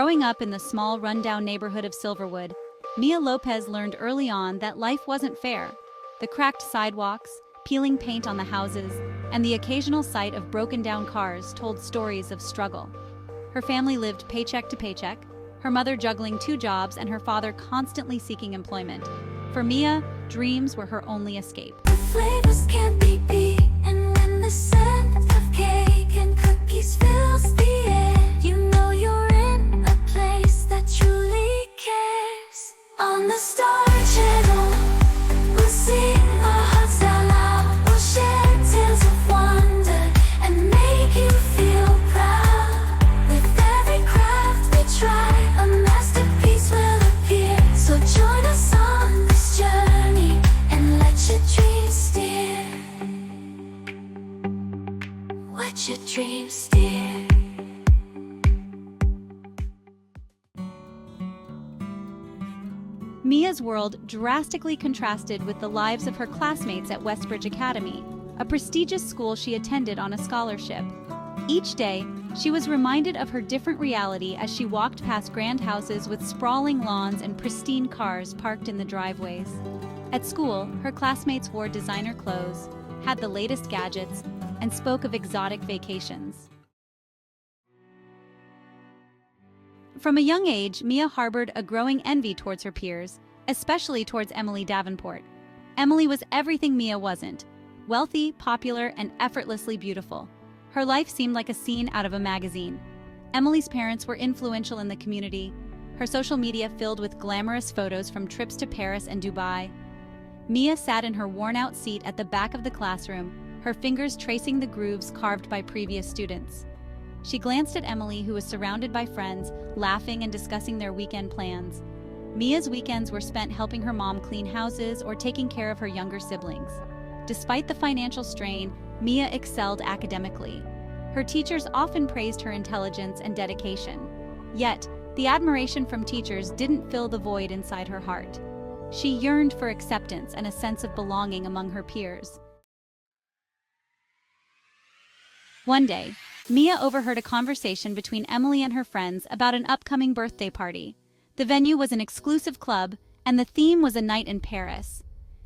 Growing up in the small, rundown neighborhood of Silverwood, Mia Lopez learned early on that life wasn't fair. The cracked sidewalks, peeling paint on the houses, and the occasional sight of broken-down cars told stories of struggle. Her family lived paycheck to paycheck, her mother juggling two jobs and her father constantly seeking employment. For Mia, dreams were her only escape. The flavors can't be beat, and when the scent of cake and cookies fills the air, you know you're in a place that truly cares. On the Star Channel, we'll sing our hearts out loud, we'll share tales of wonder and make you feel proud. With every craft we try, a masterpiece will appear. So join us on this journey and let your dreams steer. Let your dreams steer. Mia's world drastically contrasted with the lives of her classmates at Westbridge Academy, a prestigious school she attended on a scholarship. Each day, she was reminded of her different reality as she walked past grand houses with sprawling lawns and pristine cars parked in the driveways. At school, her classmates wore designer clothes, had the latest gadgets, and spoke of exotic vacations. From a young age, Mia harbored a growing envy towards her peers, especially towards Emily Davenport. Emily was everything Mia wasn't: wealthy, popular, and effortlessly beautiful. Her life seemed like a scene out of a magazine. Emily's parents were influential in the community, her social media filled with glamorous photos from trips to Paris and Dubai. Mia sat in her worn-out seat at the back of the classroom, her fingers tracing the grooves carved by previous students. She glanced at Emily, who was surrounded by friends, laughing and discussing their weekend plans. Mia's weekends were spent helping her mom clean houses or taking care of her younger siblings. Despite the financial strain, Mia excelled academically. Her teachers often praised her intelligence and dedication. Yet, the admiration from teachers didn't fill the void inside her heart. She yearned for acceptance and a sense of belonging among her peers. One day, Mia overheard a conversation between Emily and her friends about an upcoming birthday party. The venue was an exclusive club, and the theme was a night in Paris.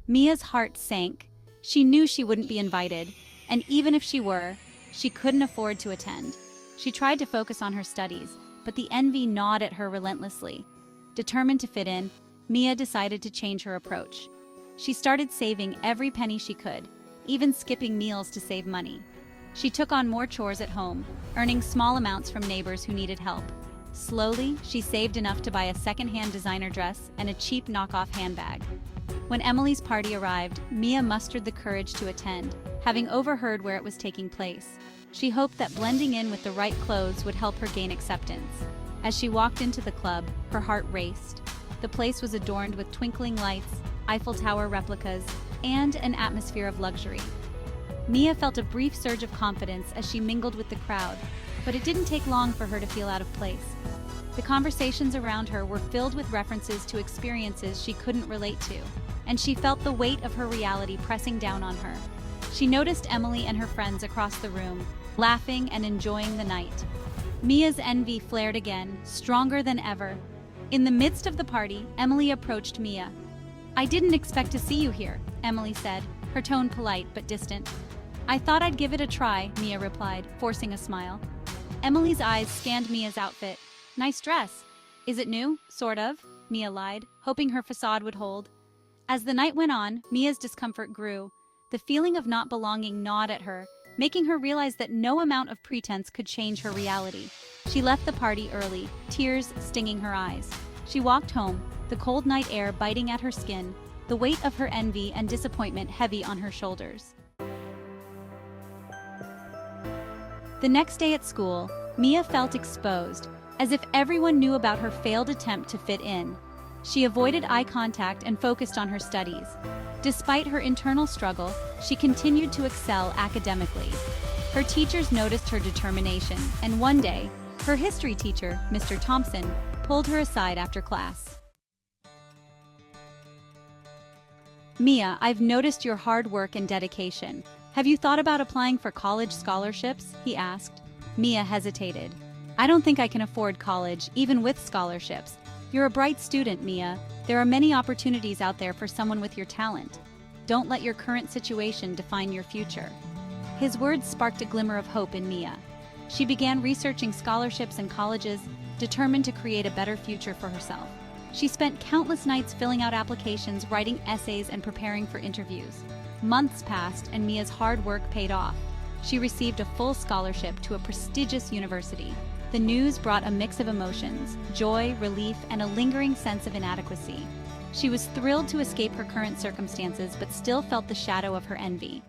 Mia's heart sank. She knew she wouldn't be invited, and even if she were, she couldn't afford to attend. She tried to focus on her studies, but the envy gnawed at her relentlessly. Determined to fit in, Mia decided to change her approach. She started saving every penny she could, even skipping meals to save money. She took on more chores at home, earning small amounts from neighbors who needed help. Slowly, she saved enough to buy a second-hand designer dress and a cheap knockoff handbag. When Emily's party arrived, Mia mustered the courage to attend, having overheard where it was taking place. She hoped that blending in with the right clothes would help her gain acceptance. As she walked into the club, her heart raced. The place was adorned with twinkling lights, Eiffel Tower replicas, and an atmosphere of luxury. Mia felt a brief surge of confidence as she mingled with the crowd, but it didn't take long for her to feel out of place. The conversations around her were filled with references to experiences she couldn't relate to, and she felt the weight of her reality pressing down on her. She noticed Emily and her friends across the room, laughing and enjoying the night. Mia's envy flared again, stronger than ever. In the midst of the party, Emily approached Mia. "I didn't expect to see you here," Emily said, her tone polite but distant. "I thought I'd give it a try," Mia replied, forcing a smile. Emily's eyes scanned Mia's outfit. "Nice dress. Is it new?" "Sort of," Mia lied, hoping her facade would hold. As the night went on, Mia's discomfort grew. The feeling of not belonging gnawed at her, making her realize that no amount of pretense could change her reality. She left the party early, tears stinging her eyes. She walked home, the cold night air biting at her skin, the weight of her envy and disappointment heavy on her shoulders. The next day at school, Mia felt exposed, as if everyone knew about her failed attempt to fit in. She avoided eye contact and focused on her studies. Despite her internal struggle, she continued to excel academically. Her teachers noticed her determination, and one day, her history teacher, Mr. Thompson, pulled her aside after class. "Mia, I've noticed your hard work and dedication. Have you thought about applying for college scholarships?" he asked. Mia hesitated. "I don't think I can afford college, even with scholarships. You're a bright student, Mia. There are many opportunities out there for someone with your talent. Don't let your current situation define your future." His words sparked a glimmer of hope in Mia. She began researching scholarships and colleges, determined to create a better future for herself. She spent countless nights filling out applications, writing essays, and preparing for interviews. Months passed, and Mia's hard work paid off. She received a full scholarship to a prestigious university. The news brought a mix of emotions: joy, relief, and a lingering sense of inadequacy. She was thrilled to escape her current circumstances, but still felt the shadow of her envy.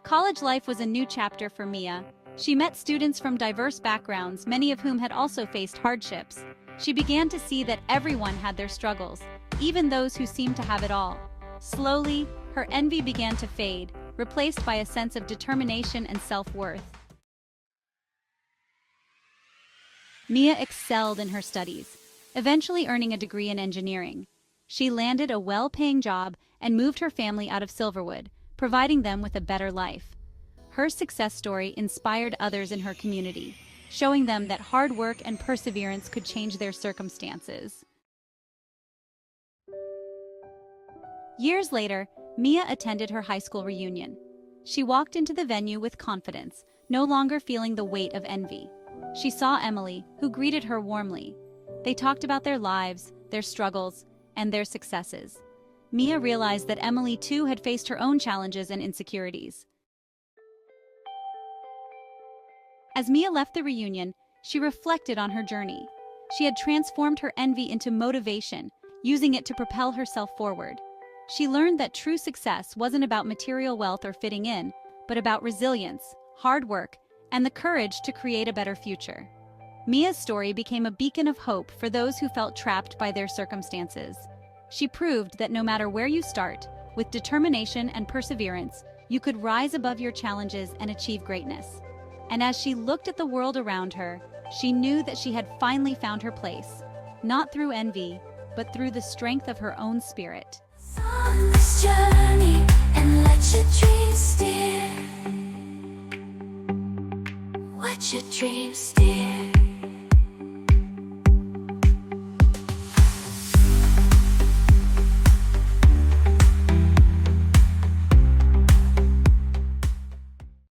College life was a new chapter for Mia. She met students from diverse backgrounds, many of whom had also faced hardships. She began to see that everyone had their struggles, even those who seemed to have it all. Slowly, her envy began to fade, replaced by a sense of determination and self-worth. Mia excelled in her studies, eventually earning a degree in engineering. She landed a well-paying job and moved her family out of Silverwood, providing them with a better life. Her success story inspired others in her community, showing them that hard work and perseverance could change their circumstances. Years later, Mia attended her high school reunion. She walked into the venue with confidence, no longer feeling the weight of envy. She saw Emily, who greeted her warmly. They talked about their lives, their struggles, and their successes. Mia realized that Emily too had faced her own challenges and insecurities. As Mia left the reunion, she reflected on her journey. She had transformed her envy into motivation, using it to propel herself forward. She learned that true success wasn't about material wealth or fitting in, but about resilience, hard work, and the courage to create a better future. Mia's story became a beacon of hope for those who felt trapped by their circumstances. She proved that no matter where you start, with determination and perseverance, you could rise above your challenges and achieve greatness. And as she looked at the world around her, she knew that she had finally found her place, not through envy, but through the strength of her own spirit. On this journey and let your dreams steer. Let your dreams steer.